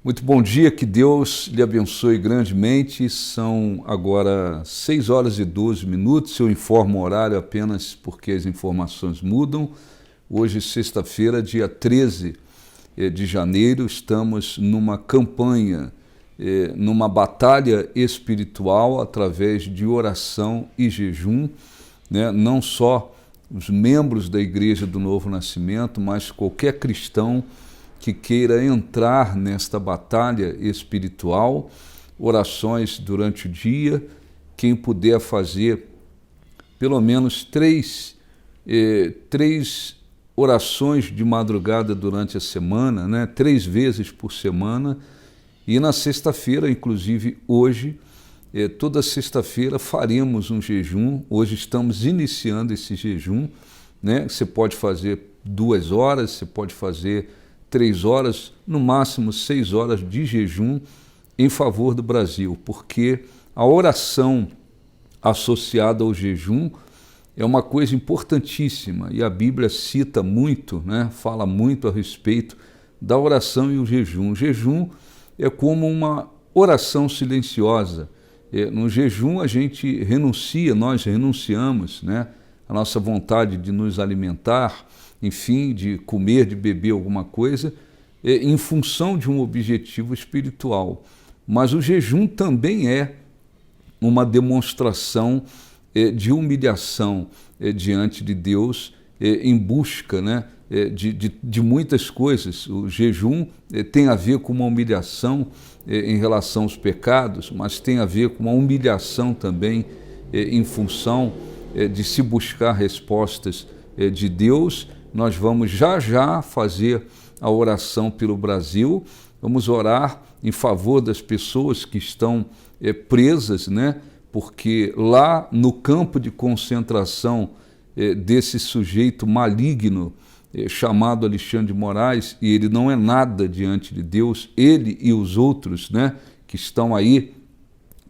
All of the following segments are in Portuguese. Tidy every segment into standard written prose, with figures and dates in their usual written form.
Muito bom dia, que Deus lhe abençoe grandemente. São agora 6 horas e 12 minutos. Eu informo o horário apenas porque as informações mudam. Hoje, sexta-feira, dia 13 de janeiro, estamos numa campanha, numa batalha espiritual através de oração e jejum, né? Não só os membros da Igreja do Novo Nascimento, mas qualquer cristão que queira entrar nesta batalha espiritual, orações durante o dia, quem puder fazer pelo menos três orações de madrugada durante a semana, né? 3 vezes por semana, e na sexta-feira, inclusive hoje, toda sexta-feira faremos um jejum. Hoje estamos iniciando esse jejum, né? Você pode fazer 2 horas, você pode fazer 3 horas, no máximo 6 horas de jejum em favor do Brasil, porque a oração associada ao jejum é uma coisa importantíssima e a Bíblia cita muito, né? Fala muito a respeito da oração e o jejum. O jejum é como uma oração silenciosa. No jejum a gente renuncia, nós renunciamos, né? A nossa vontade de nos alimentar, enfim, de comer, de beber alguma coisa, em função de um objetivo espiritual. Mas o jejum também é uma demonstração de humilhação diante de Deus, em busca, né, de muitas coisas. O jejum tem a ver com uma humilhação em relação aos pecados, mas tem a ver com uma humilhação também em função de se buscar respostas de Deus. Nós vamos já fazer a oração pelo Brasil, vamos orar em favor das pessoas que estão presas, né? Porque lá no campo de concentração desse sujeito maligno chamado Alexandre de Moraes, e ele não é nada diante de Deus, ele e os outros, né, que estão aí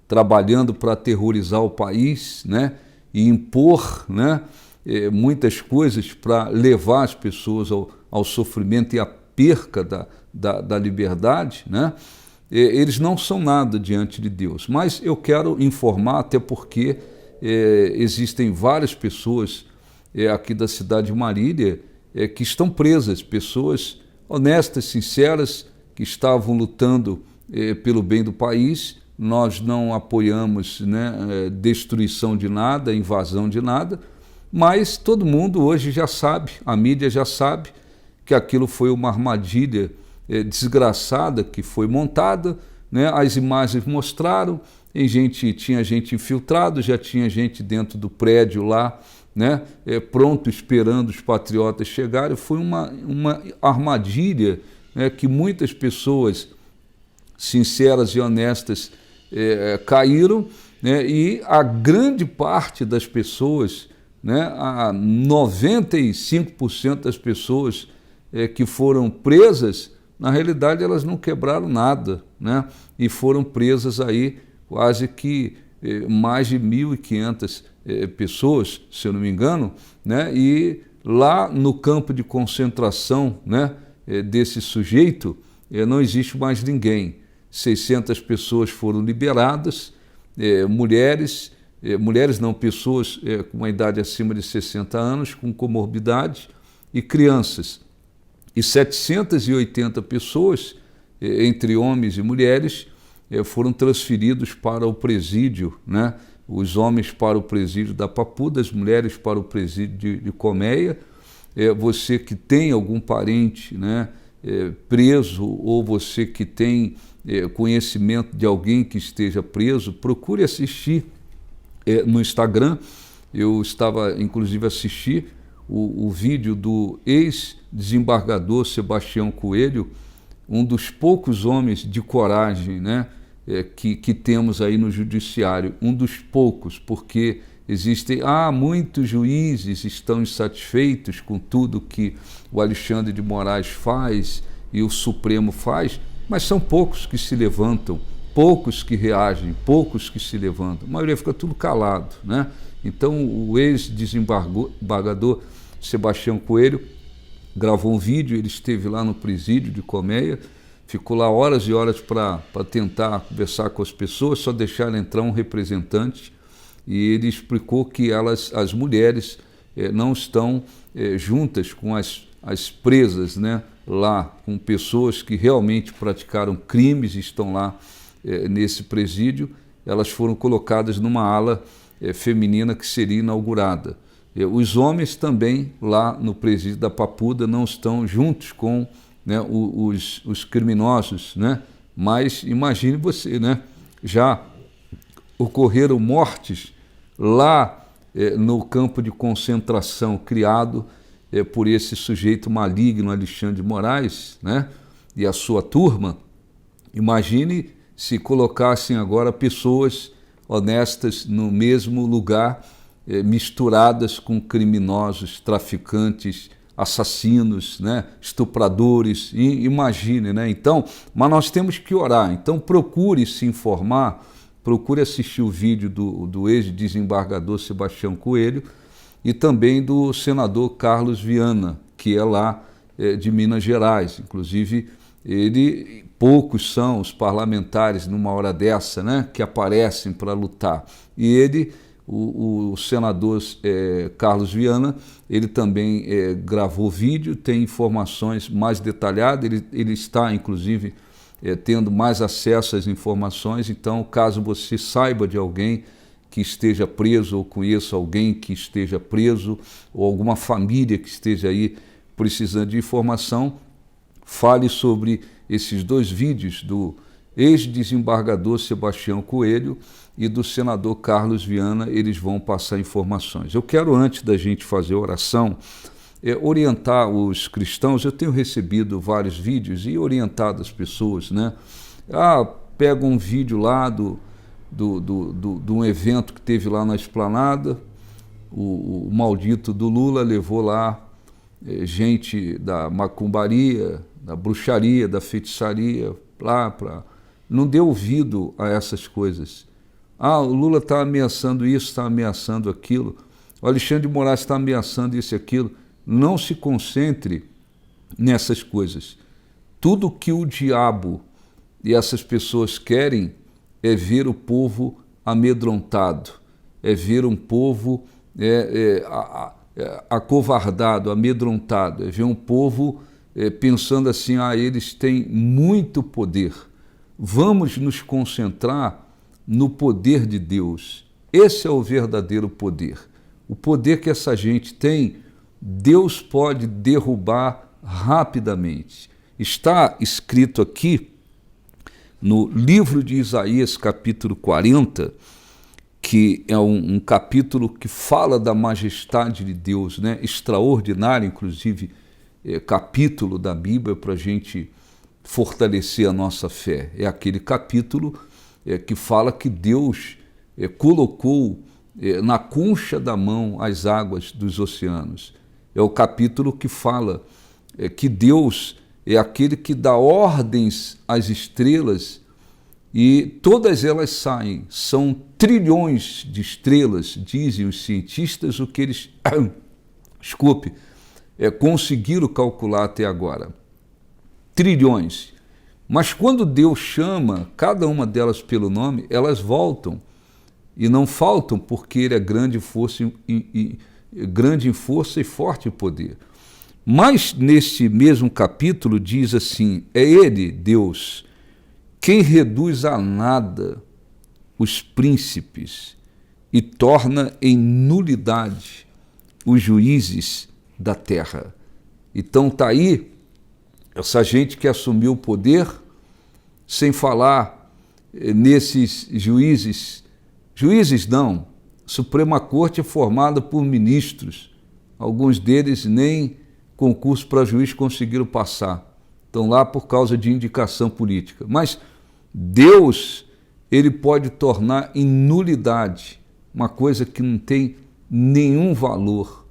trabalhando para aterrorizar o país, né, e impor, né, muitas coisas para levar as pessoas ao sofrimento e à perca da liberdade, né? Eles não são nada diante de Deus. Mas eu quero informar, até porque existem várias pessoas aqui da cidade de Marília que estão presas, pessoas honestas, sinceras, que estavam lutando pelo bem do país. Nós não apoiamos, né, destruição de nada, invasão de nada, mas todo mundo hoje já sabe, a mídia já sabe, que aquilo foi uma armadilha desgraçada que foi montada, né? As imagens mostraram, tinha gente infiltrado, já tinha gente dentro do prédio lá, né? Pronto, esperando os patriotas chegarem. Foi uma armadilha, né, que muitas pessoas sinceras e honestas caíram, né? E a grande parte das pessoas, né, a 95% das pessoas que foram presas, na realidade elas não quebraram nada, né? E foram presas aí quase que mais de 1.500 pessoas, se eu não me engano, né? E lá no campo de concentração, né, desse sujeito, não existe mais ninguém. 600 pessoas foram liberadas, mulheres não, pessoas com uma idade acima de 60 anos, com comorbidade, e crianças. E 780 pessoas, entre homens e mulheres, foram transferidos para o presídio, né? Os homens para o presídio da Papuda, as mulheres para o presídio de Colmeia. Você que tem algum parente, né, preso, ou você que tem conhecimento de alguém que esteja preso, procure assistir no Instagram. Eu estava, inclusive, assistindo o vídeo do ex-desembargador Sebastião Coelho, um dos poucos homens de coragem, né, que temos aí no judiciário, um dos poucos, porque existem muitos juízes estão insatisfeitos com tudo que o Alexandre de Moraes faz e o Supremo faz, mas são poucos que se levantam, poucos que reagem, poucos que se levantam, a maioria fica tudo calado, né? Então o ex-desembargador Sebastião Coelho gravou um vídeo, ele esteve lá no presídio de Colmeia, ficou lá horas e horas para tentar conversar com as pessoas, só deixaram entrar um representante, e ele explicou que as mulheres não estão juntas com as presas, né, lá, com pessoas que realmente praticaram crimes e estão lá nesse presídio. Elas foram colocadas numa ala feminina que seria inaugurada. Os homens também lá no presídio da Papuda não estão juntos com, né, os criminosos, né? Mas imagine você, né? Já ocorreram mortes lá no campo de concentração criado por esse sujeito maligno, Alexandre de Moraes, né? E a sua turma. Imagine se colocassem agora pessoas honestas no mesmo lugar, misturadas com criminosos, traficantes, assassinos, né, estupradores, imagine, né? Então, mas nós temos que orar. Então procure se informar, procure assistir o vídeo do ex-desembargador Sebastião Coelho e também do senador Carlos Viana, que é lá de Minas Gerais. Inclusive, poucos são os parlamentares numa hora dessa, né, que aparecem para lutar. E ele, o senador Carlos Viana, ele também gravou vídeo, tem informações mais detalhadas, ele está, inclusive, tendo mais acesso às informações. Então, caso você saiba de alguém que esteja preso, ou conheça alguém que esteja preso, ou alguma família que esteja aí precisando de informação, fale sobre esses dois vídeos do ex-desembargador Sebastião Coelho e do senador Carlos Viana. Eles vão passar informações. Eu quero, antes da gente fazer a oração, orientar os cristãos. Eu tenho recebido vários vídeos e orientado as pessoas, né? Pega um vídeo lá de um evento que teve lá na Esplanada, o maldito do Lula levou lá gente da macumbaria, da bruxaria, da feitiçaria, não dê ouvido a essas coisas. O Lula está ameaçando isso, está ameaçando aquilo, o Alexandre de Moraes está ameaçando isso e aquilo. Não se concentre nessas coisas. Tudo que o diabo e essas pessoas querem é ver o povo amedrontado, é ver um povo acovardado, amedrontado, é ver um povo pensando assim, eles têm muito poder. Vamos nos concentrar no poder de Deus. Esse é o verdadeiro poder. O poder que essa gente tem, Deus pode derrubar rapidamente. Está escrito aqui no livro de Isaías, capítulo 40, que é um capítulo que fala da majestade de Deus, né? Extraordinário, inclusive, capítulo da Bíblia para a gente fortalecer a nossa fé. É aquele capítulo que fala que Deus colocou na concha da mão as águas dos oceanos. É o capítulo que fala que Deus é aquele que dá ordens às estrelas e todas elas saem. São trilhões de estrelas, dizem os cientistas, o que eles conseguiram calcular até agora. Trilhões. Mas quando Deus chama cada uma delas pelo nome, elas voltam. E não faltam porque Ele é grande em força e forte em poder. Mas neste mesmo capítulo diz assim, é Ele, Deus, quem reduz a nada os príncipes e torna em nulidade os juízes da terra. Então está aí essa gente que assumiu o poder, sem falar nesses juízes não, Suprema Corte é formada por ministros, alguns deles nem concurso para juiz conseguiram passar, estão lá por causa de indicação política. Mas Deus, Ele pode tornar em nulidade uma coisa que não tem nenhum valor,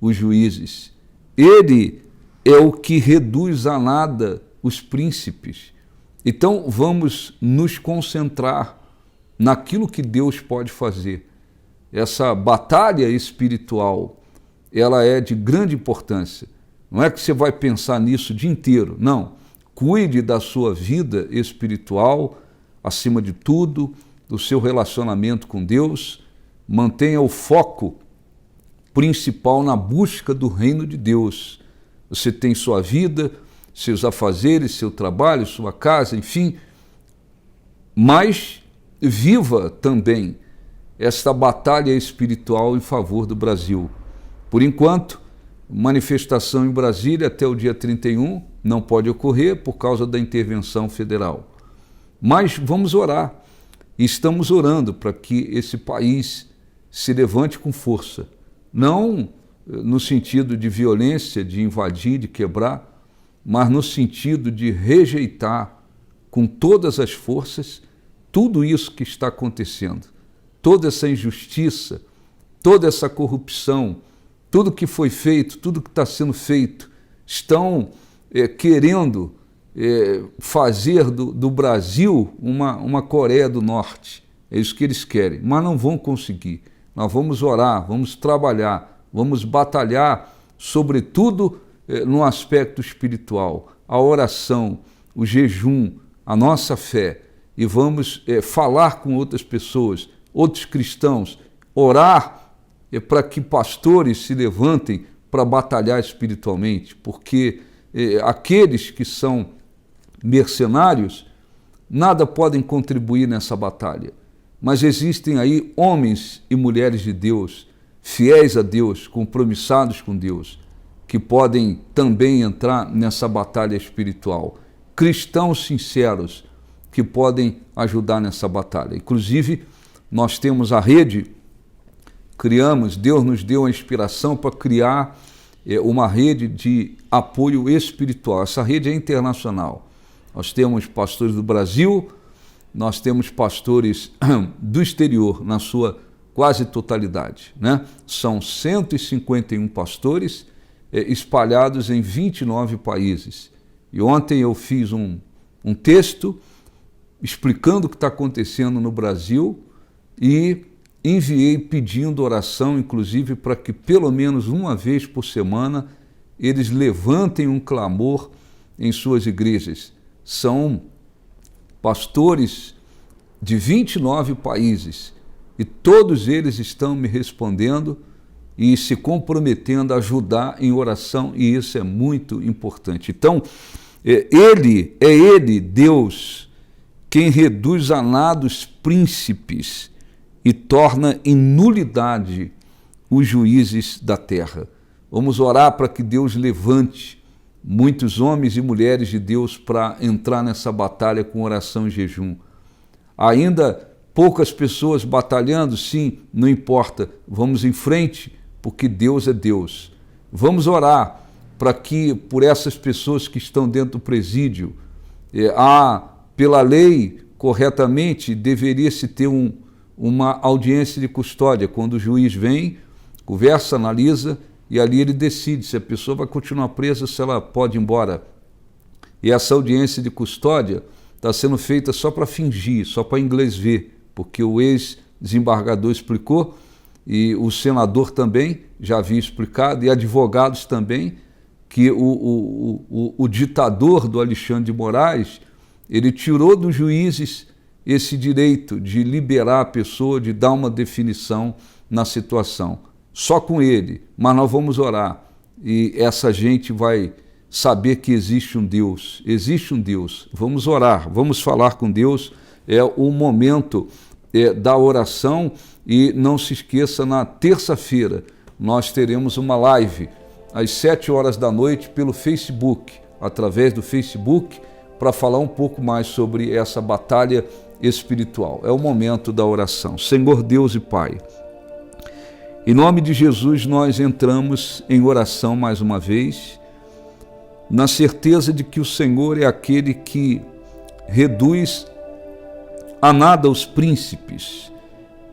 os juízes. Ele é o que reduz a nada os príncipes. Então vamos nos concentrar naquilo que Deus pode fazer. Essa batalha espiritual, ela é de grande importância. Não é que você vai pensar nisso o dia inteiro, não. cuide da sua vida espiritual, acima de tudo, do seu relacionamento com Deus, mantenha o foco principal na busca do reino de Deus. Você tem sua vida, seus afazeres, seu trabalho, sua casa, enfim, mas viva também esta batalha espiritual em favor do Brasil. Por enquanto, manifestação em Brasília até o dia 31 não pode ocorrer por causa da intervenção federal. Mas vamos orar. E estamos orando para que esse país se levante com força. Não no sentido de violência, de invadir, de quebrar, mas no sentido de rejeitar com todas as forças tudo isso que está acontecendo. Toda essa injustiça, toda essa corrupção, tudo que foi feito, tudo que está sendo feito, estão querendo fazer do Brasil uma Coreia do Norte. É isso que eles querem, mas não vão conseguir. Nós vamos orar, vamos trabalhar, vamos batalhar, sobretudo no aspecto espiritual, a oração, o jejum, a nossa fé, e vamos falar com outras pessoas, outros cristãos, orar para que pastores se levantem para batalhar espiritualmente, porque aqueles que são mercenários nada podem contribuir nessa batalha. Mas existem aí homens e mulheres de Deus, fiéis a Deus, compromissados com Deus, que podem também entrar nessa batalha espiritual. Cristãos sinceros que podem ajudar nessa batalha. Inclusive, nós temos a rede, Deus nos deu a inspiração para criar uma rede de apoio espiritual. Essa rede é internacional. Nós temos pastores do Brasil, nós temos pastores do exterior, na sua quase totalidade, né? São 151 pastores espalhados em 29 países. E ontem eu fiz um texto explicando o que está acontecendo no Brasil e enviei pedindo oração, inclusive, para que pelo menos uma vez por semana eles levantem um clamor em suas igrejas. São pastores de 29 países e todos eles estão me respondendo e se comprometendo a ajudar em oração, e isso é muito importante. Então, Ele, Deus, quem reduz a nada os príncipes e torna em nulidade os juízes da terra. Vamos orar para que Deus levante muitos homens e mulheres de Deus para entrar nessa batalha com oração e jejum. Ainda poucas pessoas batalhando, sim, não importa, vamos em frente, porque Deus é Deus. Vamos orar para que, por essas pessoas que estão dentro do presídio, pela lei, corretamente, deveria-se ter uma audiência de custódia, quando o juiz vem, conversa, analisa, e ali ele decide se a pessoa vai continuar presa, se ela pode ir embora. E essa audiência de custódia está sendo feita só para fingir, só para inglês ver, porque o ex-desembargador explicou, e o senador também já havia explicado, e advogados também, que o ditador do Alexandre de Moraes, ele tirou dos juízes esse direito de liberar a pessoa, de dar uma definição na situação. Só com ele, mas nós vamos orar, e essa gente vai saber que existe um Deus, vamos orar, vamos falar com Deus, é o momento da oração, e não se esqueça, na terça-feira nós teremos uma live, às 7 horas da noite, pelo Facebook, através do Facebook, para falar um pouco mais sobre essa batalha espiritual. É o momento da oração. Senhor Deus e Pai, em nome de Jesus nós entramos em oração mais uma vez, na certeza de que o Senhor é aquele que reduz a nada os príncipes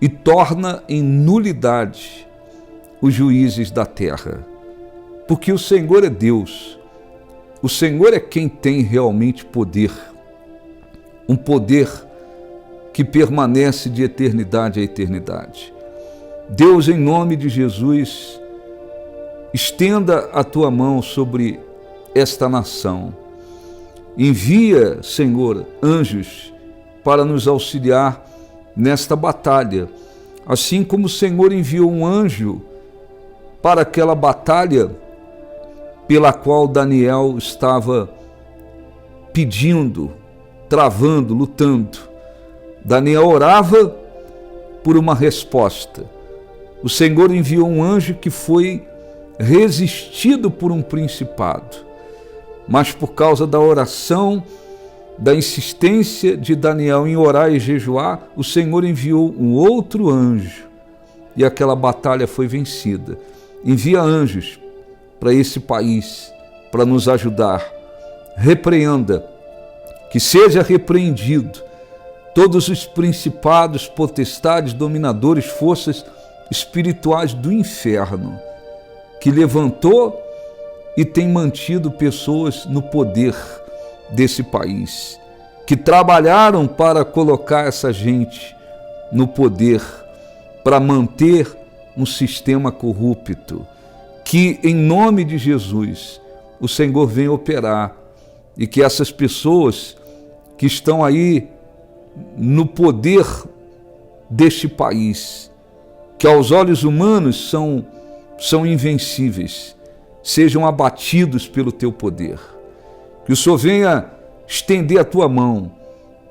e torna em nulidade os juízes da terra. Porque o Senhor é Deus, o Senhor é quem tem realmente poder, um poder que permanece de eternidade a eternidade. Deus, em nome de Jesus, estenda a tua mão sobre esta nação. Envia, Senhor, anjos para nos auxiliar nesta batalha. Assim como o Senhor enviou um anjo para aquela batalha pela qual Daniel estava pedindo, travando, lutando. Daniel orava por uma resposta. O Senhor enviou um anjo que foi resistido por um principado, mas por causa da oração, da insistência de Daniel em orar e jejuar, o Senhor enviou um outro anjo e aquela batalha foi vencida. Envia anjos para esse país para nos ajudar. Repreenda, que seja repreendido todos os principados, potestades, dominadores, forças espirituais do inferno, que levantou e tem mantido pessoas no poder desse país, que trabalharam para colocar essa gente no poder, para manter um sistema corrupto. Que em nome de Jesus o Senhor venha operar e que essas pessoas que estão aí no poder deste país, que aos olhos humanos são invencíveis, sejam abatidos pelo teu poder. Que o Senhor venha estender a tua mão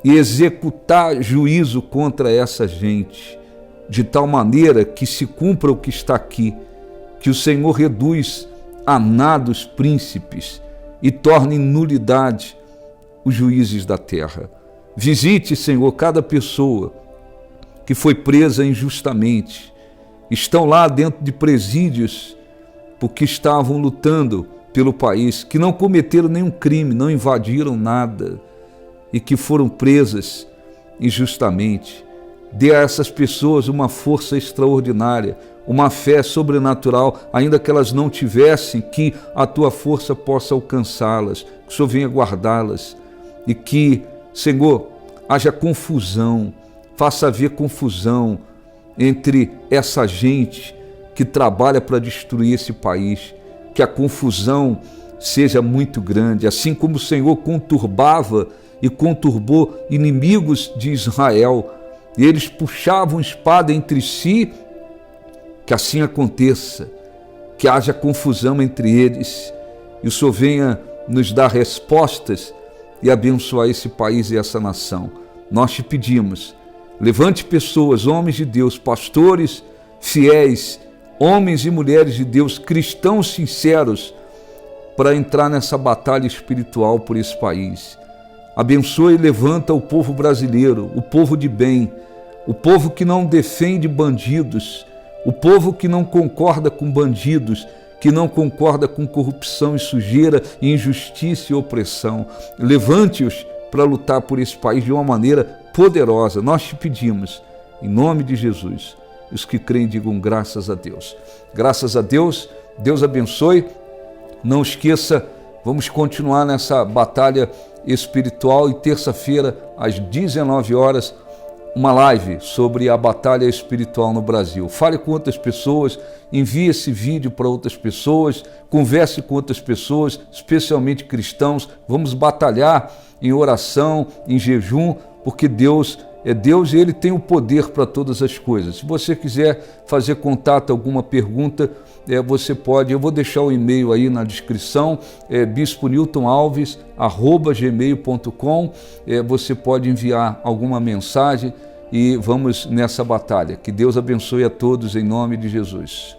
e executar juízo contra essa gente, de tal maneira que se cumpra o que está aqui, que o Senhor reduz a nada os príncipes e torne em nulidade os juízes da terra. Visite, Senhor, cada pessoa que foi presa injustamente, estão lá dentro de presídios porque estavam lutando pelo país, que não cometeram nenhum crime, não invadiram nada e que foram presas injustamente. Dê a essas pessoas uma força extraordinária, uma fé sobrenatural, ainda que elas não tivessem, que a tua força possa alcançá-las, que o Senhor venha guardá-las e que, Senhor, haja confusão, faça haver confusão entre essa gente que trabalha para destruir esse país, que a confusão seja muito grande, assim como o Senhor conturbava e conturbou inimigos de Israel, e eles puxavam espada entre si, que assim aconteça, que haja confusão entre eles, e o Senhor venha nos dar respostas e abençoar esse país e essa nação. Nós te pedimos, levante pessoas, homens de Deus, pastores fiéis, homens e mulheres de Deus, cristãos sinceros, para entrar nessa batalha espiritual por esse país. Abençoa e levanta o povo brasileiro, o povo de bem, o povo que não defende bandidos, o povo que não concorda com bandidos, que não concorda com corrupção e sujeira, injustiça e opressão. Levante-os para lutar por esse país de uma maneira poderosa. Nós te pedimos, em nome de Jesus. Os que creem digam graças a Deus. Graças a Deus, Deus abençoe. Não esqueça, vamos continuar nessa batalha espiritual e terça-feira, às 19 horas, uma live sobre a batalha espiritual no Brasil. Fale com outras pessoas, envie esse vídeo para outras pessoas, converse com outras pessoas, especialmente cristãos. Vamos batalhar em oração, em jejum, porque Deus é Deus e Ele tem o poder para todas as coisas. Se você quiser fazer contato, alguma pergunta, você pode, eu vou deixar o e-mail aí na descrição, bisponiltonalves@gmail.com. Você pode enviar alguma mensagem e vamos nessa batalha. Que Deus abençoe a todos em nome de Jesus.